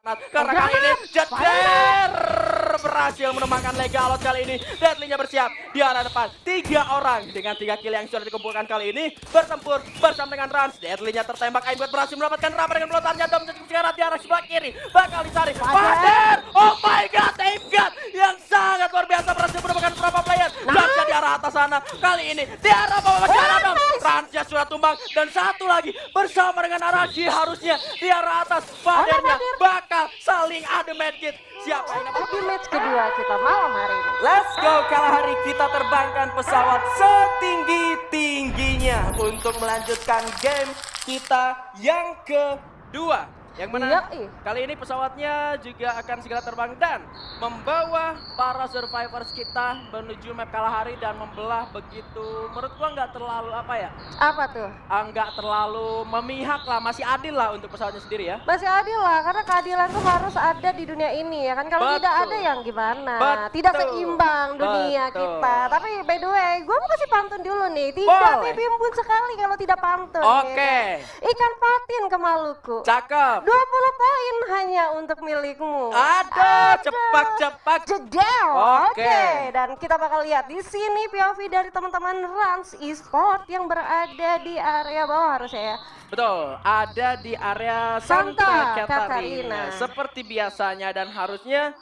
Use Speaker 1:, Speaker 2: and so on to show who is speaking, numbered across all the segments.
Speaker 1: Karena kali ini Jeder berhasil menembakkan Legalot kali ini. Deadly-nya bersiap di arah depan. 3 orang dengan 3 kill yang sudah dikumpulkan kali ini bertempur bersama dengan Rans. Deadly-nya tertembak. Aimbot berhasil mendapatkan Rama dengan pelotarnya. Dom sekarang di arah sebelah kiri. Bakal dicari. Fader! Oh my god, Aim God yang sangat luar biasa berhasil menemukan beberapa player. Baca di arah atas sana. Kali ini di arah bawah cara dong. Ransnya sudah tumbang dan satu lagi bersama dengan Arashi harusnya di arah atas. Fadernya bakal saling adu medkit. Siapa yang dapat
Speaker 2: Di match kedua kita malam hari ini.
Speaker 1: Let's go, Kalahari kita terbangkan pesawat setinggi-tingginya untuk melanjutkan game kita yang kedua. Yang mana
Speaker 2: Yoi.
Speaker 1: kali ini pesawatnya juga akan segera terbang dan membawa para survivors kita menuju map Kalahari dan membelah begitu, menurut gua nggak terlalu apa ya,
Speaker 2: Apa tuh?
Speaker 1: nggak terlalu memihak lah, masih adil lah untuk pesawatnya sendiri ya.
Speaker 2: Masih adil lah, karena keadilan tuh harus ada di dunia ini ya kan. Kalau tidak
Speaker 1: Betul.
Speaker 2: ada yang gimana?
Speaker 1: Betul.
Speaker 2: Tidak seimbang dunia
Speaker 1: Betul.
Speaker 2: kita. Tapi by the way, gue mau kasih pantun dulu nih. Tidak
Speaker 1: Boleh.
Speaker 2: bimbun sekali kalau tidak pantun.
Speaker 1: Oke.
Speaker 2: Ya. Ikan patin ke Maluku.
Speaker 1: Cakep.
Speaker 2: 20 poin hanya untuk milikmu.
Speaker 1: Ada cepak-cepak.
Speaker 2: Jedel.
Speaker 1: Oke.
Speaker 2: Dan kita bakal lihat di sini POV dari teman-teman Rans Esport yang berada di area bawah harusnya ya.
Speaker 1: Betul, ada di area
Speaker 2: Santa
Speaker 1: Santa
Speaker 2: Catarina.
Speaker 1: Catarina. Seperti biasanya dan harusnya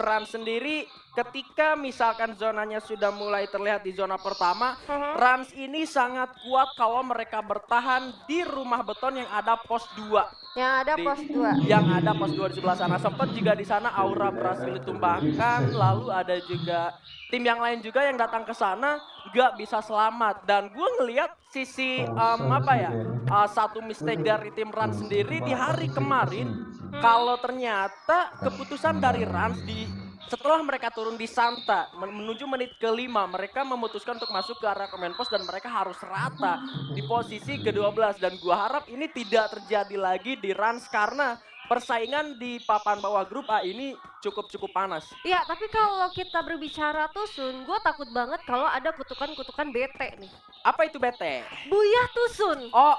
Speaker 1: Rans sendiri ketika misalkan zonanya sudah mulai terlihat di zona pertama, Rans ini sangat kuat kalau mereka bertahan di rumah beton yang ada pos 2.
Speaker 2: Yang ada pos 2.
Speaker 1: Yang ada pos 2 di sebelah sana. Sempat juga di sana Aura berhasil ditumbangkan, lalu ada juga tim yang lain juga yang datang ke sana nggak bisa selamat. Dan gue ngelihat sisi satu mistake dari tim Rans sendiri di hari kemarin, kalau ternyata keputusan dari Rans setelah mereka turun di Santa menuju menit ke-5, mereka memutuskan untuk masuk ke area command post dan mereka harus rata di posisi ke-12. Dan gua harap ini tidak terjadi lagi di Rans karena persaingan di papan bawah grup A ini cukup panas.
Speaker 2: Iya, tapi kalau kita berbicara Tusun, gue takut banget kalau ada kutukan-kutukan BT nih.
Speaker 1: Apa itu BT?
Speaker 2: Buyah Tusun.
Speaker 1: Oh.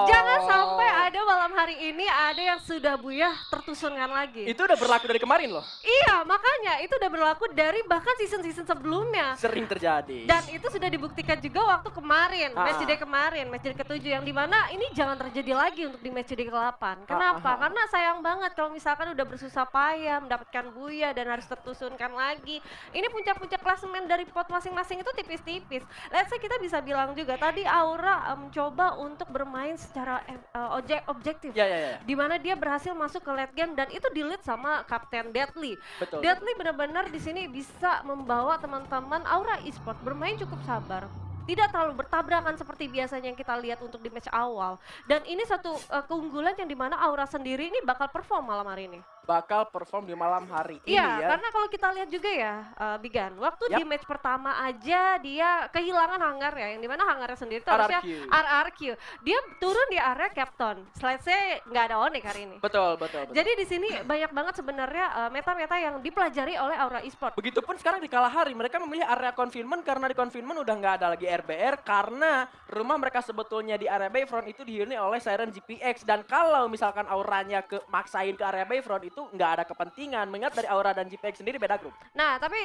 Speaker 2: Jangan sampai ada malam hari ini ada yang sudah buyah tertusunkan lagi.
Speaker 1: Itu udah berlaku dari kemarin loh.
Speaker 2: Iya, makanya itu udah berlaku dari bahkan season-season sebelumnya.
Speaker 1: Sering terjadi.
Speaker 2: Dan itu sudah dibuktikan juga waktu kemarin,
Speaker 1: Ah.
Speaker 2: matchday kemarin, matchday ke-7 yang dimana ini jangan terjadi lagi untuk di matchday ke-8. Kenapa? Karena sayang banget kalau misalkan udah bersusah payah mendapatkan buya dan harus tertusunkan lagi. Ini puncak-puncak klasemen dari pot masing-masing itu tipis-tipis. Let's say kita bisa bilang juga tadi Aura mencoba untuk bermain secara objektif.
Speaker 1: Ya.
Speaker 2: Dimana dia berhasil masuk ke late game dan itu di-lead sama Kapten Deadly.
Speaker 1: Betul.
Speaker 2: Deadly benar-benar di sini bisa membawa teman-teman Aura Esport bermain cukup sabar. Tidak terlalu bertabrakan seperti biasanya yang kita lihat untuk di match awal. Dan ini satu keunggulan yang dimana Aura sendiri ini bakal perform malam hari ini.
Speaker 1: Bakal perform di malam hari ini
Speaker 2: Iya,
Speaker 1: ya.
Speaker 2: karena kalau kita lihat juga ya, Bigan, waktu
Speaker 1: Yap.
Speaker 2: di match pertama aja dia kehilangan hangar ya, yang dimana hangarnya sendiri itu harusnya RRQ. Dia turun di area Captain. Slide-nya nggak ada Onyx hari ini.
Speaker 1: Betul.
Speaker 2: Jadi di sini banyak banget sebenarnya meta-meta yang dipelajari oleh Aura Esport.
Speaker 1: Begitupun sekarang di Kalahari mereka memilih area confinement karena di confinement udah nggak ada lagi RBR karena rumah mereka sebetulnya di area Bayfront itu dihuni oleh Siren GPX. Dan kalau misalkan auranya maksain ke area Bayfront itu nggak ada kepentingan, mengingat dari Aura dan GPX sendiri beda grup.
Speaker 2: Nah, tapi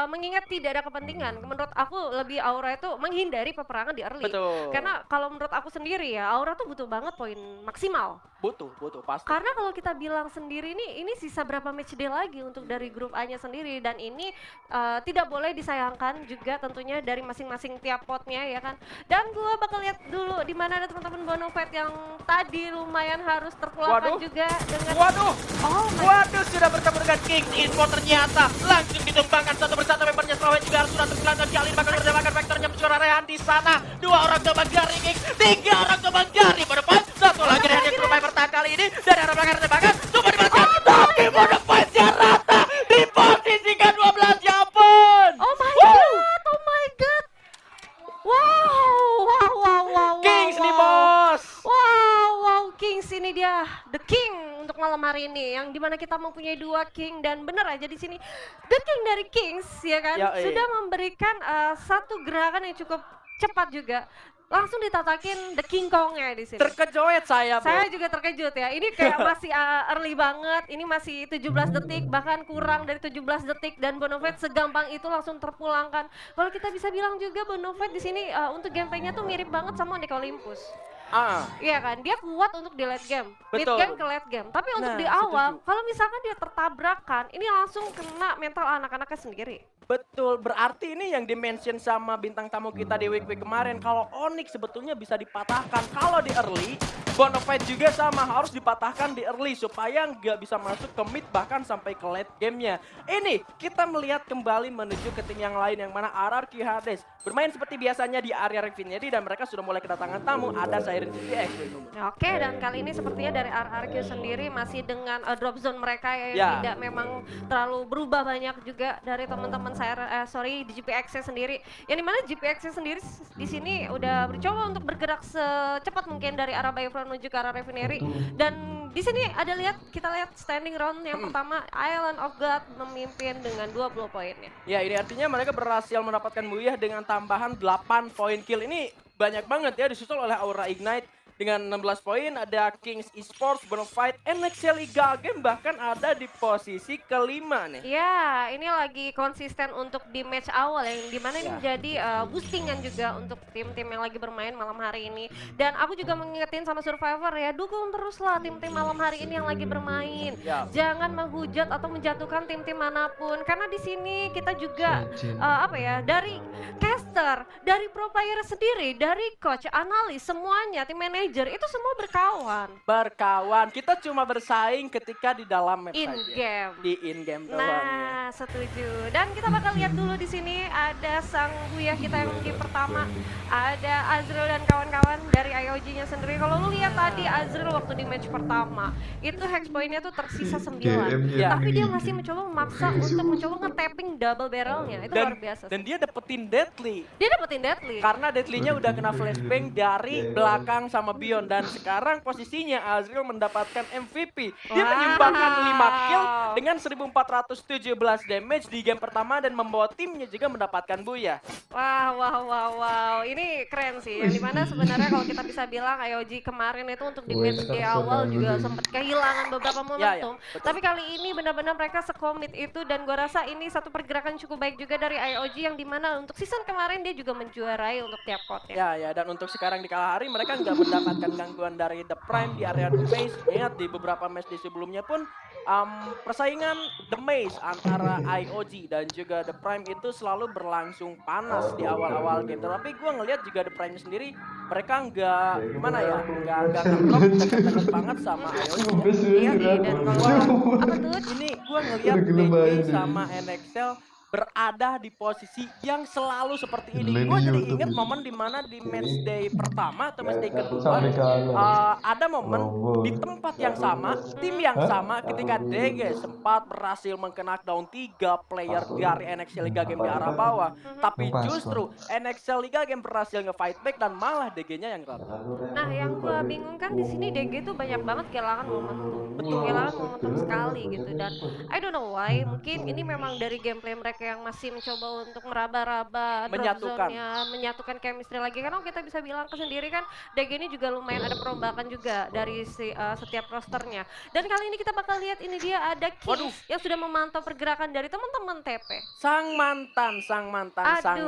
Speaker 2: mengingat tidak ada kepentingan, menurut aku lebih Aura itu menghindari peperangan di early.
Speaker 1: Betul.
Speaker 2: Karena kalau menurut aku sendiri ya, Aura tuh butuh banget poin maksimal.
Speaker 1: Butuh pasti.
Speaker 2: Karena kalau kita bilang sendiri ini sisa berapa match day lagi untuk dari grup A-nya sendiri, dan ini tidak boleh disayangkan juga tentunya dari masing-masing tiap potnya ya kan. Dan gua bakal lihat dulu di mana ada teman-teman Bonofet yang tadi lumayan harus terpulangkan juga dengan
Speaker 1: Waduh, sudah bertemu dengan Kings Esport ternyata langsung ditumbangkan satu persatu. Membernya Sulawesi juga harus sudah terpulangkan kali ini bakal berdamaikan vektornya mencuri Rehan di sana. 2 orang teman Gary Kings, 3 orang teman Gary berdepan, satu lagi Rehan yang survivor bertahan kali ini dari arah belakang tembakan, coba dibalaskan, tapi Bonofite rata di posisi ke-12, ya ampun.
Speaker 2: Oh my god. Wow.
Speaker 1: Kings nih bos.
Speaker 2: Wow, Kings ini dia the king untuk malam hari ini, yang dimana kita mempunyai 2 king. Dan bener aja di sini the king dari Kings ya kan, sudah memberikan satu gerakan yang cukup cepat juga. langsung ditatakin The King Kong-nya di sini.
Speaker 1: Terkejoet saya, Bu.
Speaker 2: Saya juga terkejut ya, ini kayak masih early banget, ini masih 17 detik, bahkan kurang dari 17 detik dan Bonofide segampang itu langsung terpulangkan. Kalau kita bisa bilang juga Bonofide di sini untuk gameplaynya tuh mirip banget sama Onyx Olympus.
Speaker 1: Ah,
Speaker 2: Iya kan, dia kuat untuk di late game, mid
Speaker 1: betul.
Speaker 2: game ke late game. Tapi untuk
Speaker 1: Nah,
Speaker 2: di awal,
Speaker 1: setuju.
Speaker 2: kalau misalkan dia tertabrakan, ini langsung kena mental anak-anaknya sendiri.
Speaker 1: Betul, berarti ini yang dimention sama bintang tamu kita di week-week kemarin. Kalau Onyx sebetulnya bisa dipatahkan. Kalau di early, Bonafide juga sama harus dipatahkan di early supaya nggak bisa masuk ke mid bahkan sampai ke late gamenya. Ini kita melihat kembali menuju ke tim yang lain yang mana RRQ Hades bermain seperti biasanya di area Refinery dan mereka sudah mulai kedatangan tamu. Ada Siren GPX.
Speaker 2: Oke, dan kali ini sepertinya dari RRQ sendiri masih dengan drop zone mereka yang
Speaker 1: Ya.
Speaker 2: tidak memang terlalu berubah banyak juga dari teman-teman saya, di GPX sendiri. Yang dimana GPX sendiri di sini udah bercoba untuk bergerak secepat mungkin dari arah Bayfront menuju ke arah Refinery. Dan di sini kita lihat standing round yang pertama Island of God memimpin dengan 20 poinnya.
Speaker 1: Ya, ini artinya mereka berhasil mendapatkan Buyah dengan tambahan 8 poin kill. Ini banyak banget ya, disusul oleh Aura Ignite dengan 16 poin. Ada Kings Esports, Bonafide, NXL Liga Game bahkan ada di posisi kelima nih.
Speaker 2: Ya, ini lagi konsisten untuk di match awal yang dimana ini
Speaker 1: Ya.
Speaker 2: menjadi boostingan juga untuk tim-tim yang lagi bermain malam hari ini. Dan aku juga mengingetin sama Survivor ya, dukung teruslah tim-tim malam hari ini yang lagi bermain.
Speaker 1: Ya.
Speaker 2: Jangan menghujat atau menjatuhkan tim-tim manapun karena di sini kita juga dari caster, dari pro player sendiri, dari coach, analis, semuanya tim manajer itu semua berkawan.
Speaker 1: Berkawan, kita cuma bersaing ketika di dalam map
Speaker 2: In
Speaker 1: saja.
Speaker 2: game.
Speaker 1: Di in game doang ya.
Speaker 2: Nah, setuju. Dan kita bakal lihat dulu di sini ada sang Buyah kita yang game pertama, ada Azril dan kawan-kawan dari IOG-nya sendiri. Kalau lu lihat tadi Azril waktu di match pertama, itu hex point-nya tuh tersisa 9.
Speaker 1: Ya.
Speaker 2: Tapi dia masih mencoba memaksa untuk mencoba nge-tapping double barrel-nya. Itu luar biasa.
Speaker 1: Dan dia dapetin Deadly.
Speaker 2: Dia dapetin deadly.
Speaker 1: Karena Deadly-nya udah kena flashbang dari belakang sama Bion. Dan sekarang posisinya Azril mendapatkan MVP. Dia
Speaker 2: Wow.
Speaker 1: menyumbangkan 5 kill dengan 1417 damage di game pertama dan membawa timnya juga mendapatkan Buyah.
Speaker 2: Wow. Ini keren sih. Yang dimana sebenarnya kalau kita bisa bilang IOG kemarin itu untuk di match di awal juga sempat kehilangan beberapa momentum.
Speaker 1: betul.
Speaker 2: Tapi kali ini benar-benar mereka sekomit itu dan gua rasa ini satu pergerakan cukup baik juga dari IOG yang dimana untuk season kemarin dia juga menjuarai untuk tiap kotnya.
Speaker 1: Ya, dan untuk sekarang di Kalahari mereka nggak mendapatkan gangguan dari The Prime di area The Maze. Ingat di beberapa match di sebelumnya pun persaingan The Maze antara IOG dan juga The Prime itu selalu berlangsung panas di awal-awal game. Tapi gue ngelihat juga The Prime sendiri mereka nggak nggak deket banget sama IOG.
Speaker 2: Iya nih, dan kalau apa tuh?
Speaker 1: Ini gue ngelihat DG sama NXL berada di posisi yang selalu seperti ini. Gue jadi inget momen dimana di match day pertama atau match day kedua ada momen di tempat yang sama, tim yang sama ketika DG sempat berhasil meng-knockdown 3 player dari NXL Liga Game di arah bawah. Tapi justru NXL Liga Game berhasil nge-fight back dan malah DG-nya yang rata.
Speaker 2: Nah, yang gua bingung kan di sini DG tuh banyak banget kehilangan momentum. Kehilangan momentum sekali gitu dan I don't know why, mungkin ini memang dari gameplay mereka yang masih mencoba untuk meraba-raba drop
Speaker 1: Menyatukan.
Speaker 2: zone-nya, menyatukan chemistry lagi karena kita bisa bilang ke sendiri kan DG ini juga lumayan ada perombakan juga dari setiap rosternya. Dan kali ini kita bakal lihat ini dia ada
Speaker 1: Waduh.
Speaker 2: Kings yang sudah memantau pergerakan dari teman-teman TP.
Speaker 1: Sang mantan.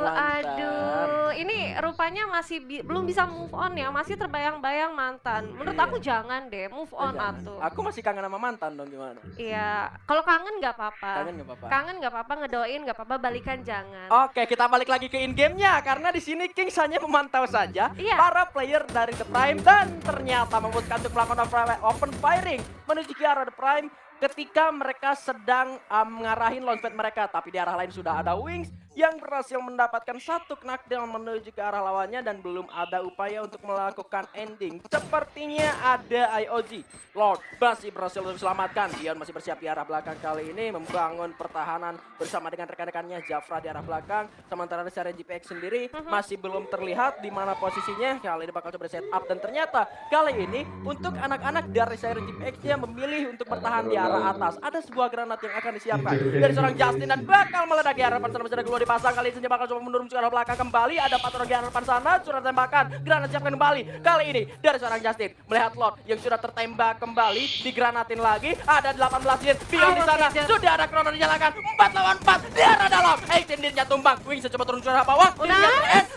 Speaker 2: Aduh, ini rupanya masih belum bisa move on ya, masih terbayang-bayang mantan. Menurut
Speaker 1: Iya.
Speaker 2: aku jangan deh, move on atuh.
Speaker 1: Aku masih kangen sama mantan dong, gimana?
Speaker 2: Iya, kalau kangen nggak apa-apa.
Speaker 1: Kangen nggak apa-apa.
Speaker 2: Kangen nggak apa-apa, ngedoain nggak apa-apa, balikan jangan.
Speaker 1: Oke, kita balik lagi ke in-game-nya karena di sini Kings hanya memantau saja
Speaker 2: Iya.
Speaker 1: para player dari The Prime dan ternyata memutuskan untuk melakukan open firing menuju ke arah The Prime ketika mereka sedang mengarahin launchpad mereka, tapi di arah lain sudah ada Wings yang berhasil mendapatkan satu knockdown menuju ke arah lawannya dan belum ada upaya untuk melakukan ending. Sepertinya ada IOG. Lord masih berhasil untuk diselamatkan. Dion masih bersiap di arah belakang kali ini membangun pertahanan bersama dengan rekan-rekannya. Jafra di arah belakang. Sementara Siren GPX sendiri masih belum terlihat di mana posisinya. Kali ini bakal coba set up dan ternyata kali ini untuk anak-anak dari Siren GPX-nya memilih untuk bertahan di arah atas. Ada sebuah granat yang akan disiapkan dari seorang Justin dan bakal meledak di harapan sana. Masih ada keluar dipasang, kali ini bakal coba menurun ke arah belakang kembali. Ada 4 orang di harapan sana, sudah tembakan, granat siapkan kembali. Kali ini dari seorang Justin melihat Lord yang sudah tertembak kembali, digranatin lagi. Ada 18 hit, Pion di sana, sudah ada Chrono dinyalakan. 4 lawan 4 di arah dalam. 18 hit-nya tumbang, Wings coba turun ke arah bawah.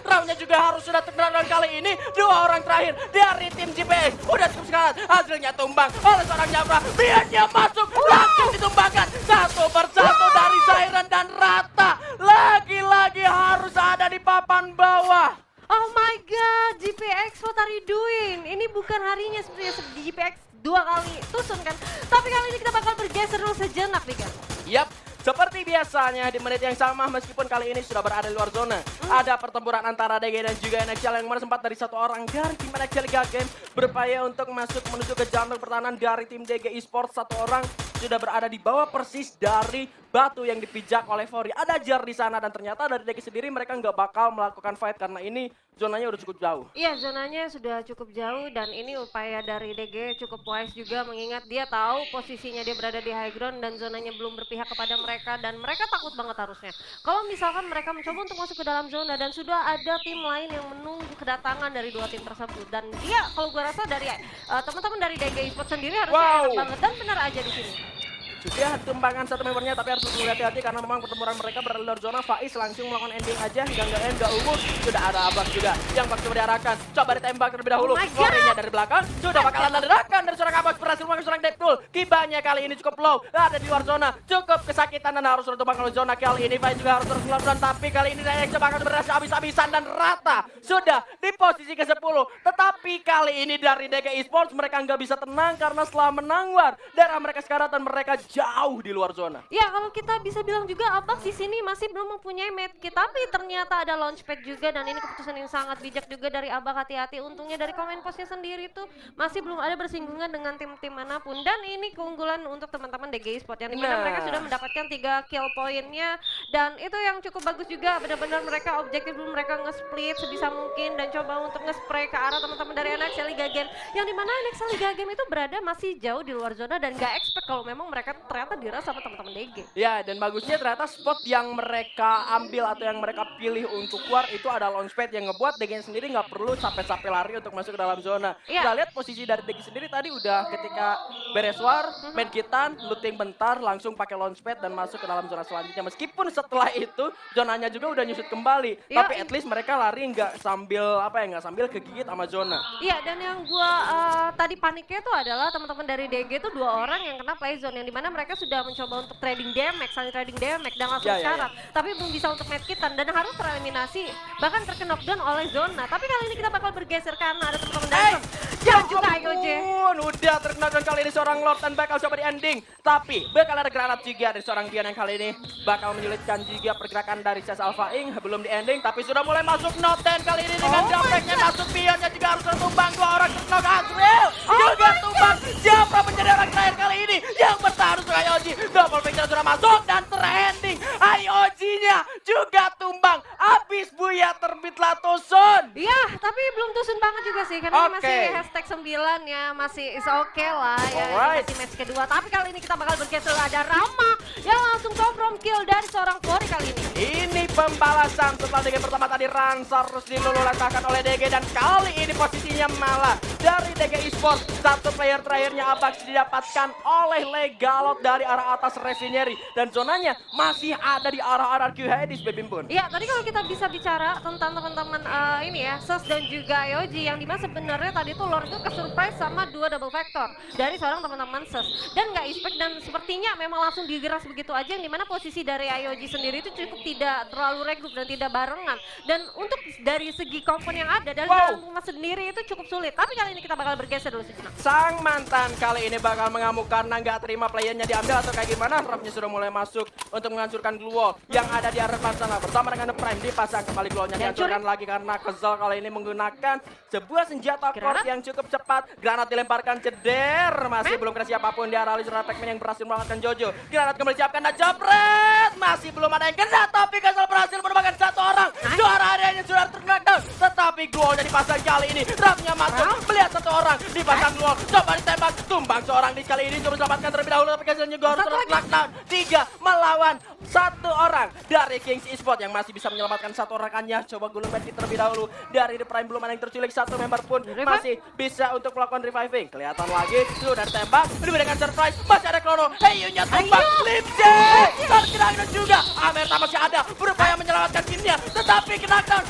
Speaker 1: Roundnya juga harus sudah terkenal, dan kali ini 2 orang terakhir dari tim GPS udah cukup sekarang. Hasilnya tumbang oleh seorang Jabra. Pionnya masuk, langsung ditumbangkan satu persatu dari Siren dan Rata. Lagi-lagi harus ada di papan bawah.
Speaker 2: Oh my god, GPX what are you doing? Ini bukan harinya sepertinya GPX 2 kali tusun kan. Tapi kali ini kita bakal bergeser dulu sejenak nih kan.
Speaker 1: Yap, seperti biasanya di menit yang sama meskipun kali ini sudah berada di luar zona. Ada pertempuran antara DG dan juga NXL yang mana sempat dari satu orang dari tim NXL Liga Game berupaya untuk masuk menuju ke jalur pertahanan dari tim DG Esports. Satu orang sudah berada di bawah persis dari batu yang dipijak oleh Fori. Ada Jar di sana dan ternyata dari DG sendiri mereka nggak bakal melakukan fight karena ini zonanya udah cukup jauh.
Speaker 2: Iya, zonanya sudah cukup jauh dan ini upaya dari DG cukup wise juga mengingat dia tahu posisinya dia berada di high ground dan zonanya belum berpihak kepada mereka dan mereka takut banget harusnya. Kalau misalkan mereka mencoba untuk masuk ke dalam zona dan sudah ada tim lain yang menunggu kedatangan dari 2 tim tersebut dan dia kalau gue rasa dari teman-teman dari DG Esports sendiri harusnya enak banget dan benar aja di sini.
Speaker 1: Sudah tumbangan satu membernya tapi harus hati-hati karena memang pertempuran mereka berada di luar zona. Faiz langsung melakukan ending aja hingga nggak end, nggak unggul. Sudah ada Abak juga yang bakal coba diarahkan. Coba ditembak terlebih dahulu. Lorinya dari belakang sudah bakalan ledakan dari seorang Abak berhasil melakukan seorang Deadpool. Kibanya kali ini cukup low, ada di luar zona. Cukup kesakitan dan harus tumbang kalau zona kali ini. Faiz juga harus terus melakukan tapi kali ini Rex bakal berhasil habis-habisan dan Rata sudah di posisi ke-10. Tetapi kali ini dari DG Esports mereka nggak bisa tenang karena setelah menang war darah mereka sekarang dan mereka jauh di luar zona.
Speaker 2: Ya kalau kita bisa bilang juga Abak di sini masih belum mempunyai medkit tapi ternyata ada launchpad juga dan ini keputusan yang sangat bijak juga dari Abak. Hati-hati, untungnya dari komen postnya sendiri tuh masih belum ada bersinggungan dengan tim-tim manapun dan ini keunggulan untuk teman-teman DG Esports yang dimana mereka sudah mendapatkan 3 kill poinnya dan itu yang cukup bagus juga. Benar-benar mereka objektif dulu, mereka nge-split sebisa mungkin dan coba untuk nge-spray ke arah teman-teman dari NXL Liga Game yang dimana NXL Liga Game itu berada masih jauh di luar zona dan gak expect kalau memang mereka ternyata dirasa sama teman-teman DG.
Speaker 1: Ya, dan bagusnya ternyata spot yang mereka ambil atau yang mereka pilih untuk keluar itu ada launchpad yang ngebuat DG sendiri nggak perlu capek-capek lari untuk masuk ke dalam zona. Kita lihat posisi dari DG sendiri tadi udah ketika beres war, medkitan, looting bentar, langsung pakai launchpad dan masuk ke dalam zona selanjutnya. Meskipun setelah itu zonanya juga udah nyusut kembali, tapi at least mereka lari nggak sambil nggak sambil kegigit sama zona.
Speaker 2: Iya, dan yang gua tadi paniknya itu adalah teman-teman dari DG itu 2 orang yang kena play zone yang dimana mereka sudah mencoba untuk trading damage, saling trading damage dan langsung syarat. Tapi belum bisa untuk medkitan dan harus tereliminasi, bahkan terkena knockdown oleh zona. Tapi kali ini kita bakal bergeser karena ada teman-teman dari dan juga IOJ.
Speaker 1: Udah terkena dan kali ini seorang Lord dan bakal coba di ending. Tapi bakal ada granat juga dari seorang Dian yang kali ini bakal menyulitkan juga pergerakan dari Ses Alpha Inc. Belum di ending tapi sudah mulai masuk Noten kali ini dengan jumpbacknya masuk. Pionnya juga harus tertumbang, 2 orang terkena Azrael juga tumbang. Siapa menjadi orang terakhir kali ini yang bertahan untuk IOG? Double picture sudah masuk dan terending. IOG-nya juga tumbang. Abis Buya terbitlah tusun.
Speaker 2: Iya, tapi belum tusun banget juga sih karena ini masih hashtag 9 ya, masih is okay lah ya. Masih match kedua. Tapi kali ini kita bakal bergeser ada Rama yang langsung confirm kill dari seorang Fori kali ini.
Speaker 1: Ini pembalasan setelah DG pertama tadi Ransar terus dilululantakan oleh DG dan kali ini posisinya malah dari DG Esports. Satu player terakhirnya Abax didapatkan oleh Legalot dari arah atas Refinery dan zonanya masih ada di arah Q Hades Bebimpun.
Speaker 2: Iya, tadi kalau kita bisa bicara tentang teman-teman ini ya, Sus dan juga IOG yang dimana sebenarnya tadi tuh Lord itu kesurprise sama 2 double factor dari seorang teman-teman Sus dan nggak expect dan sepertinya memang langsung digeras begitu aja yang dimana posisi dari IOG sendiri itu cukup tidak terlalu regroup dan tidak barengan dan untuk dari segi kompon yang ada dari dalam rumah sendiri itu cukup sulit. Tapi kali ini kita bakal bergeser dulu sejenak.
Speaker 1: Sang mantan kali ini bakal mengamuk karena nggak terima playernya diambil atau kayak gimana. Rapnya sudah mulai masuk untuk menghancurkan glue wall yang ada di arah sana bersama dengan The Prime dipasang kembali glue wallnya dihancurkan lagi karena kesel kali ini menggunakan sebuah senjata core yang cukup cepat. Granat dilemparkan ceder masih belum kena siapapun di arah Pac-Man yang berhasil melakukan Jojo. Granat kembali siapkan dan jebret masih belum ada yang kena tapi kesel berhasil menemukan satu orang. Juara areanya sudah terknckdown. Tetapi Glow-nya dipasang kali ini. Ramnya masuk, melihat satu orang dipasang Glow. Coba ditembak, tumbang seorang di kali ini. Coba selamatkan terlebih dahulu, tapi hasilnya Glow terknckdown. 3 melawan 1 orang dari Kings Esports yang masih bisa menyelamatkan satu rekannya. Coba gulung medkit terlebih dahulu. Dari The Prime belum ada yang terculik, satu member pun masih bisa untuk melakukan reviving. Kelihatan lagi, sudah ditembak, diberikan surprise, masih ada Chrono. Heyunya tumbang, Lipsy! Terkena juga, Amerta masih ada, berupaya menyelamatkan timnya, tetapi kena down.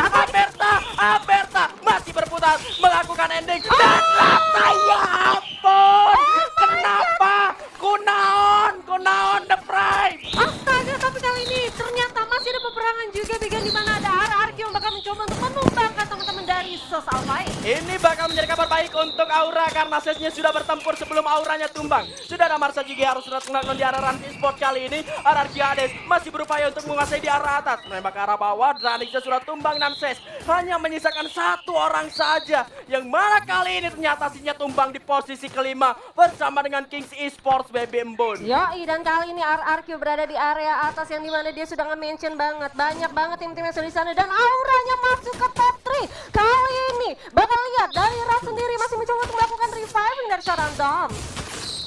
Speaker 1: Amerta masih berputar, melakukan ending, dan rata, ya ampun! Kenapa? Kunaon The Prime!
Speaker 2: Astaga, tapi kali ini ternyata masih ada peperangan juga bagian di mana ada RRQ yang bakal mencoba untuk menumbangkan teman-teman dari Sos Alpha.
Speaker 1: Ini bakal menjadi kabar baik untuk Aura karena sesnya sudah bertempur sebelum auranya tumbang. Sudah ada Marsa juga harus sudah tengah di arah Run Esports kali ini. RRQ Hades masih berupaya untuk menguasai di arah atas. Menembak ke arah bawah, Dranixnya sudah tumbang dan ses. Hanya menyisakan satu orang saja. Yang mana kali ini ternyata sinya tumbang di posisi kelima bersama dengan Kings Esports Baby Embun.
Speaker 2: Yoi, dan kali ini RRQ berada di area atas yang dimana dia sudah nge-mention banget. Banyak banget tim-tim yang sudah di sana dan auranya masuk ke top 3. Kali ini bakal lihat dari Ras sendiri masih mencoba untuk melakukan reviving dari seorang Dom.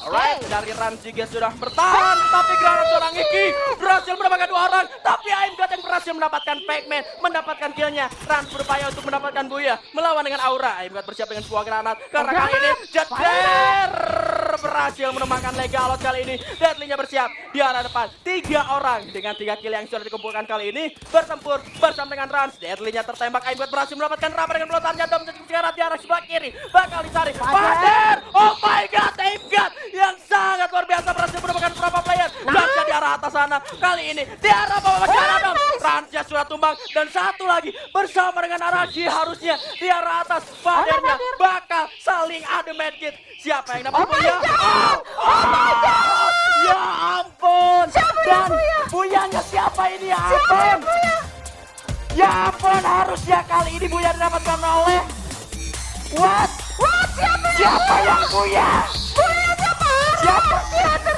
Speaker 1: Alright, dari Ram juga sudah bertahan, tapi granat seorang Iki berhasil mendapatkan 2 orang, tapi Aimgat yang berhasil mendapatkan Pac-Man, mendapatkan killnya. Ram berupaya untuk mendapatkan Buya, melawan dengan Aura. Aimgat bersiap dengan sebuah granat, karena kali ini Jeter berhasil menembakkan Legalot kali ini. Deadly-nya bersiap di arah depan, 3 orang dengan 3 kill yang sudah dikumpulkan kali ini bertempur bersama dengan Rans. Deadly-nya tertembak, Aimgat berhasil mendapatkan Rama dengan pelotarnya. Dom sekarang di arah sebelah kiri, bakal dicari Fader. Oh my god, Aimgat yang sangat luar biasa berhasil menemukan beberapa player. Dan di arah atas sana, kali ini di arah bawah Dom. Ransnya sudah tumbang dan satu lagi bersama dengan Araji harusnya di arah atas. Fadernya bakal saling adu medkit. Siapa yang dapat Buya? Ya ampun. Dan Buyanya siapa ini? Ya ampun. Ya ampun, harusnya kali ini Buya didapatkan oleh What? Siapa yang Buya?
Speaker 2: Buya siapa?
Speaker 1: Siapa?